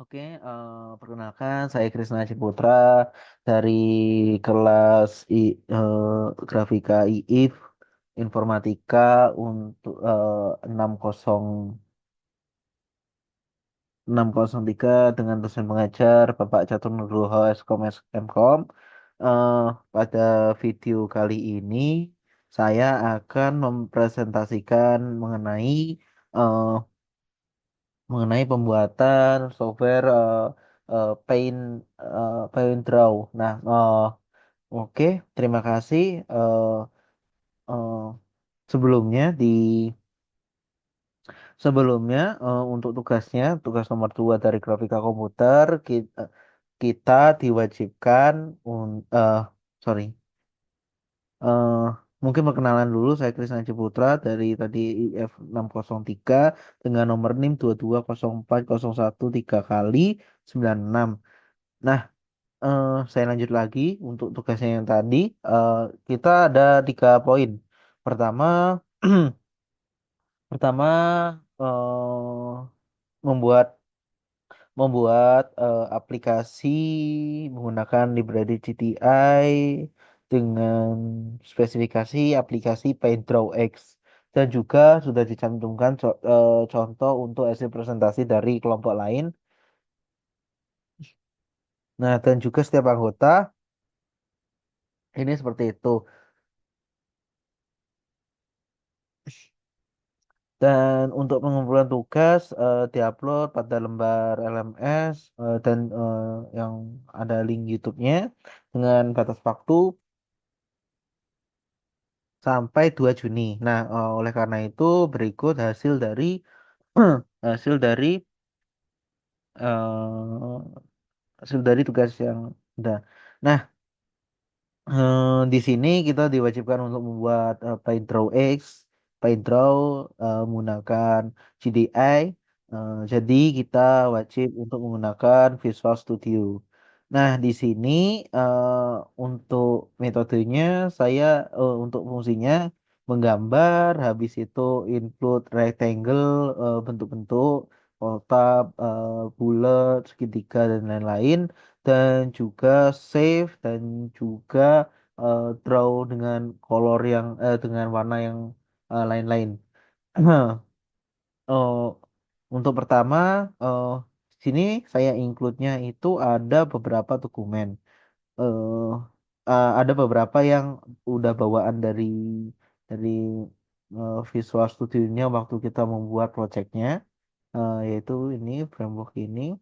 Oke, perkenalkan saya Krisna Ciputra dari kelas Grafika IIF Informatika untuk 603 dengan dosen pengajar Bapak Catur Nugroho Eskom Mkom. Eh, Pada video kali ini saya akan mempresentasikan eh, mengenai pembuatan software Paint Draw. Nah, oke, terima kasih. Eh, sebelumnya di sebelumnya untuk tugas nomor 2 dari grafika komputer kita diwajibkan sorry. eh, Mungkin perkenalan dulu, saya Krisna Ciputra dari tadi IF 603 dengan nomor NIM 220401 3 kali 96. Nah, saya lanjut lagi untuk tugasnya yang tadi. Eh, kita ada 3 poin. Pertama, pertama membuat membuat aplikasi menggunakan library GTI dengan spesifikasi aplikasi PaintDraw X, dan juga sudah dicantumkan contoh untuk hasil presentasi dari kelompok lain. Nah, dan juga setiap anggota ini seperti itu. Dan untuk pengumpulan tugas diupload pada lembar LMS dan yang ada link YouTube-nya dengan batas waktu sampai 2 Juni. Nah, oleh karena itu berikut hasil dari eh, hasil dari tugas yang ada. Nah, di sini kita diwajibkan untuk membuat PaintDraw X, PaintDraw menggunakan GDI. Jadi kita wajib untuk menggunakan Visual Studio. Nah, di sini untuk metodenya saya untuk fungsinya menggambar, habis itu include rectangle, bentuk-bentuk kotak, bulat, segitiga dan lain-lain, dan juga save dan juga draw dengan dengan warna yang lain-lain. Oh, untuk pertama, sini saya include-nya itu ada beberapa dokumen. eh ada beberapa yang udah bawaan dari Visual Studio-nya waktu kita membuat projectnya, yaitu ini framework ini.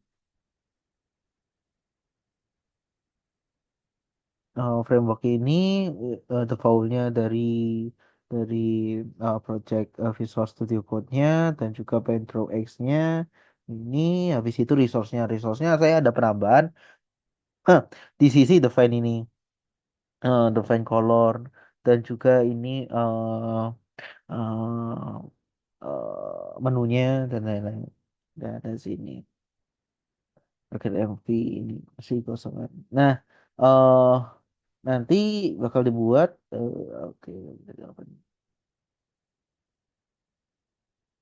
Framework ini default-nya dari project Visual Studio Code-nya dan juga Paintbrush X-nya. Ini habis itu resource-nya saya ada penambahan. Di sisi define ini, define color, dan juga ini eh, menunya dan lain-lain. Dan ada sini paket MV ini masih kosongan. Nah, eh nanti bakal dibuat. Oke.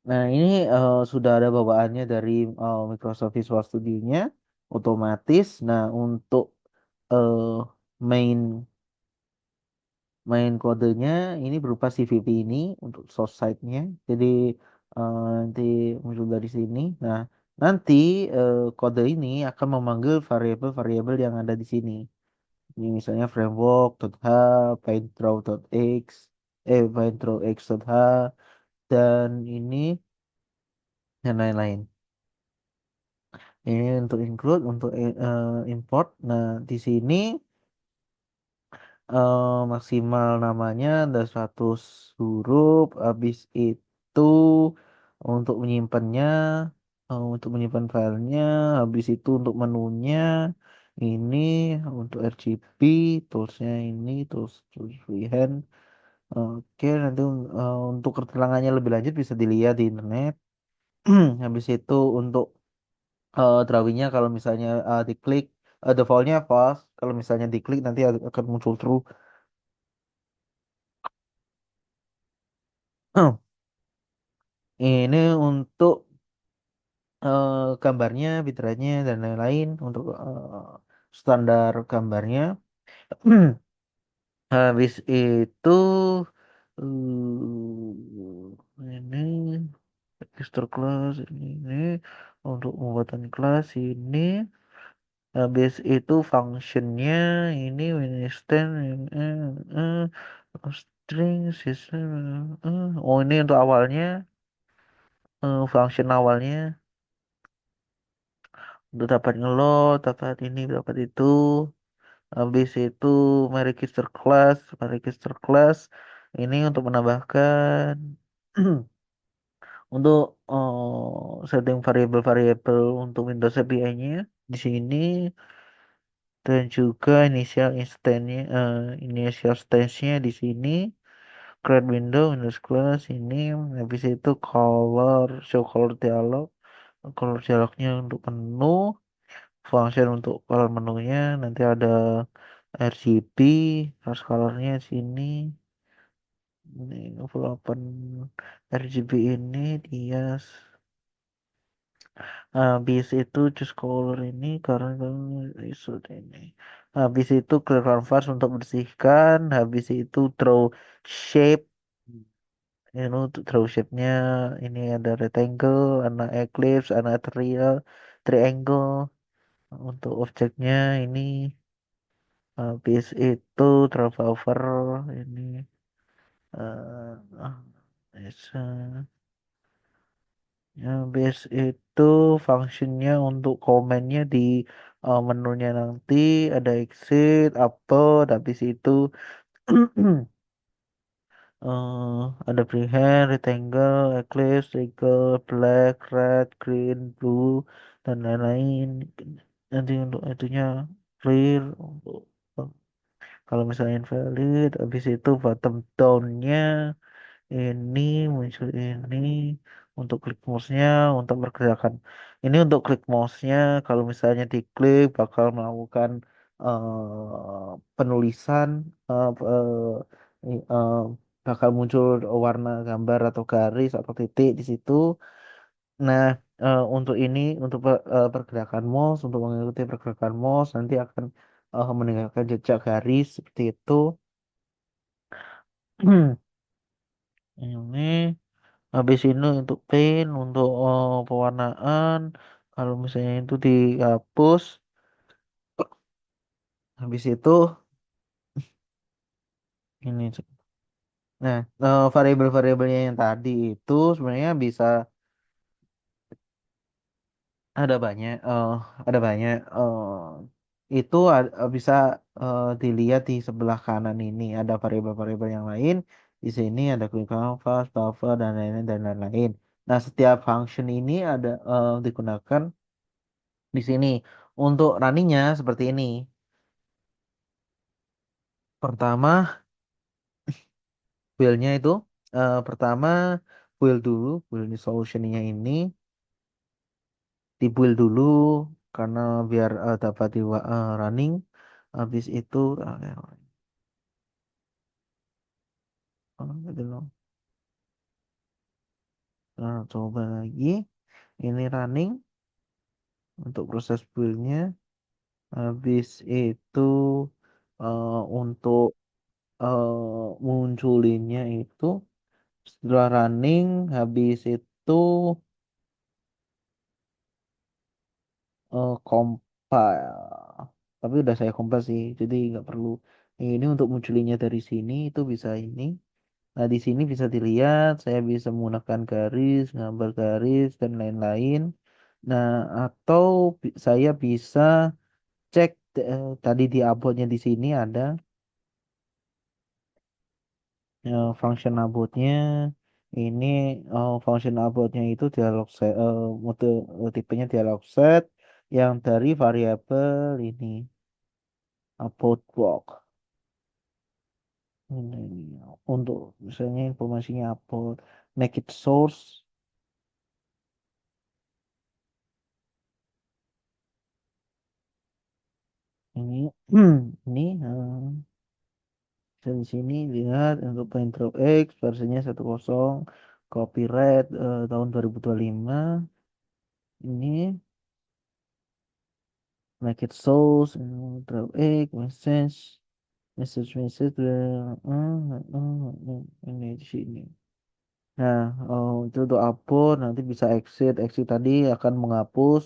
Nah, ini sudah ada bawaannya dari Microsoft Visual Studio-nya otomatis. Nah, untuk eh, main main kodenya ini berupa CVP ini untuk source site-nya. Jadi nanti muncul dari sini. Nah, nanti kode ini akan memanggil variabel-variabel yang ada di sini. Ini misalnya framework.h, paintdraw.x, paintdrawx.h, dan ini dan lain-lain. Ini untuk include, untuk import. Nah, di sini maksimal namanya ada 100 huruf. Habis itu untuk menyimpan filenya. Habis itu untuk menunya ini, untuk RGB toolsnya ini tools freehand. Oke, nanti untuk keterangannya lebih lanjut bisa dilihat di internet. Habis itu untuk drawingnya, kalau misalnya diklik defaultnya false, kalau misalnya diklik nanti akan muncul true. Ini untuk gambarnya, bitrate-nya dan lain-lain untuk standar gambarnya. Habis itu ini register kelas ini untuk pembuatan kelas ini. Habis itu functionnya ini Winston string system. Oh ini untuk awalnya function awalnya untuk dapat ngeload, dapat ini, dapat itu. Habis itu my register class ini untuk menambahkan untuk setting variabel-variabel untuk Windows API-nya di sini dan juga initial instance-nya di sini create window Windows class ini habis itu show color dialog dialognya untuk menu function untuk color menunya nanti ada RGB harus colornya sini ini development RGB ini dia habis itu choose color ini karena result ini habis itu clear canvas untuk bersihkan habis itu draw shape ini untuk draw shape-nya ini ada rectangle ada eclipse ada triangle untuk objeknya ini habis itu revolver ini uh, habis itu fungsinya untuk komennya di menunya nanti ada exit, upload, habis itu ada freehand, rectangle, eclipse, trigger, black, red, green, blue, dan lain-lain. Nanti untuk itunya clear untuk kalau misalnya invalid, habis itu bottom down-nya ini muncul ini untuk klik mouse-nya untuk pergerakan ini untuk klik mouse-nya kalau misalnya diklik bakal melakukan penulisan bakal muncul warna gambar atau garis atau titik di situ. Nah, untuk ini untuk pergerakan mouse untuk mengikuti pergerakan mouse nanti akan meninggalkan jejak garis seperti itu. Ini habis ini untuk paint, untuk pewarnaan, kalau misalnya itu dihapus, habis itu ini. Nah, variabel-variabelnya yang tadi itu sebenarnya bisa ada banyak, ada banyak. Itu bisa dilihat di sebelah kanan ini ada variabel-variabel yang lain. Di sini ada quick canvas, buffer dan lain-lain dan lain-lain. Nah, setiap function ini ada digunakan di sini. Untuk runningnya seperti ini. Pertama, build-nya itu pertama build solutionnya ini di build dulu karena biar dapat di running. Habis itu gitu loh. Nah, coba lagi ini running untuk proses build-nya. Habis itu untuk munculinnya itu setelah running habis itu compile tapi udah saya compile sih jadi nggak perlu ini untuk munculinnya dari sini itu bisa ini nah di sini bisa dilihat saya bisa menggunakan garis gambar garis dan lain-lain nah atau saya bisa cek tadi di uploadnya di sini ada function uploadnya ini function uploadnya itu dialog set mode tipenya dialog set yang dari variabel ini upload block ini untuk misalnya informasinya upload naked source ini ini di sini lihat untuk Intro X versinya 10 copyright tahun 2025 Ini make it so, drop egg, message, ini di sini. Nah, itu untuk upload nanti bisa exit. Exit tadi akan menghapus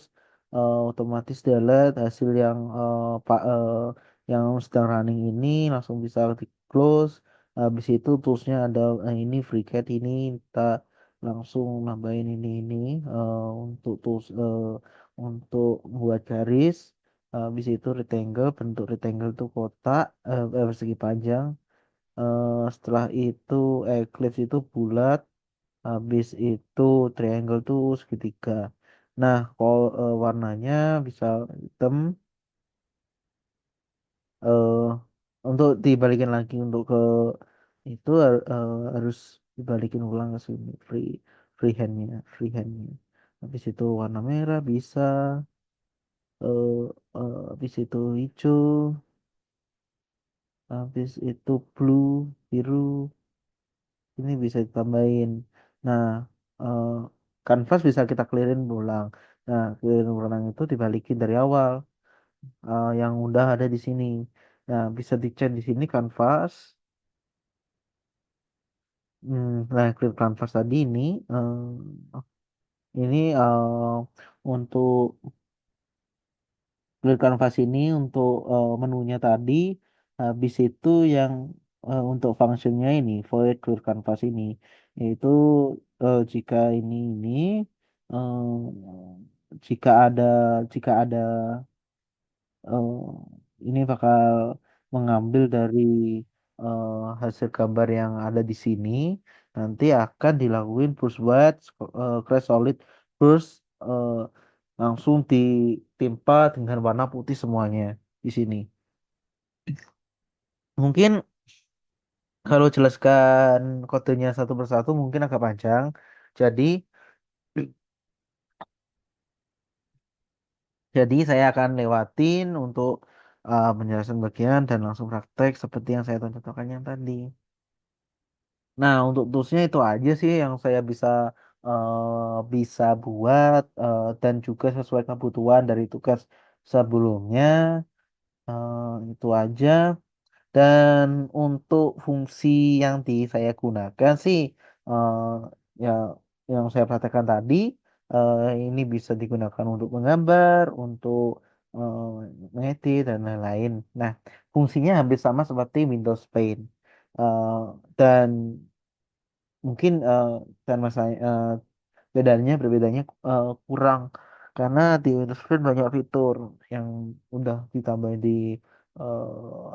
otomatis delete hasil yang yang sedang running ini langsung bisa di close. Habis itu toolsnya ada ini FreeCAD ini kita langsung nambahin ini untuk tools untuk buat garis. Habis itu rectangle bentuk rectangle itu kotak persegi panjang. Setelah itu eclipse itu bulat. Habis itu triangle tuh segitiga. Nah, kalau warnanya bisa hitam. eh untuk dibalikin lagi untuk ke itu harus dibalikin ulang ke sini freehandnya. Habis itu warna merah bisa. eh Habis itu hijau. Habis itu blue biru. Ini bisa ditambahin. Nah, eh, kanvas bisa kita clearin ulang. Nah, clearin ulang itu dibalikin dari awal yang udah ada di sini. Nah, bisa dicek di sini kanvas. Nah, clear kanvas tadi ini untuk clear canvas ini untuk menunya tadi. Habis itu yang untuk functionnya ini void clear canvas ini yaitu jika ini jika ada jika ada eh, ini bakal mengambil dari hasil gambar yang ada di sini nanti akan dilakuin brush white crash solid brush eh, langsung ditimpa dengan warna putih semuanya di sini. Mungkin kalau jelaskan kodenya satu persatu mungkin agak panjang. Jadi jadi saya akan lewatin untuk penjelasan bagian dan langsung praktek seperti yang saya contohkan yang tadi. Nah, untuk toolsnya itu aja sih yang saya bisa buat dan juga sesuai kebutuhan dari tugas sebelumnya. Itu aja. Dan untuk fungsi yang saya gunakan sih eh, ya yang saya praktekkan tadi ini bisa digunakan untuk menggambar, untuk eh, mengedit dan lain-lain. Nah, fungsinya hampir sama seperti Windows Paint. Eh, dan mungkin dan masalah berbedanya kurang karena di Windows Phone banyak fitur yang udah ditambahin di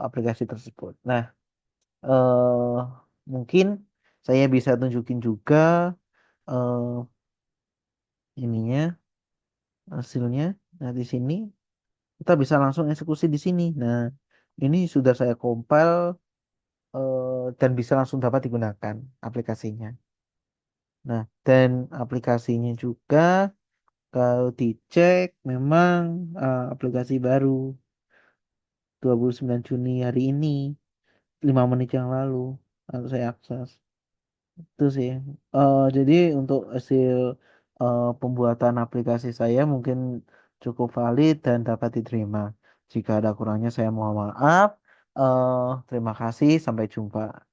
aplikasi tersebut. Nah, eh mungkin saya bisa tunjukin juga eh ininya hasilnya. Nah, di sini kita bisa langsung eksekusi di sini. Nah, ini sudah saya compile dan bisa langsung dapat digunakan aplikasinya. Nah, dan aplikasinya juga kalau dicek memang aplikasi baru 29 Juni hari ini 5 menit yang lalu lalu saya akses itu sih. Jadi untuk hasil pembuatan aplikasi saya mungkin cukup valid dan dapat diterima. Jika ada kurangnya saya mohon maaf. Terima kasih, sampai jumpa.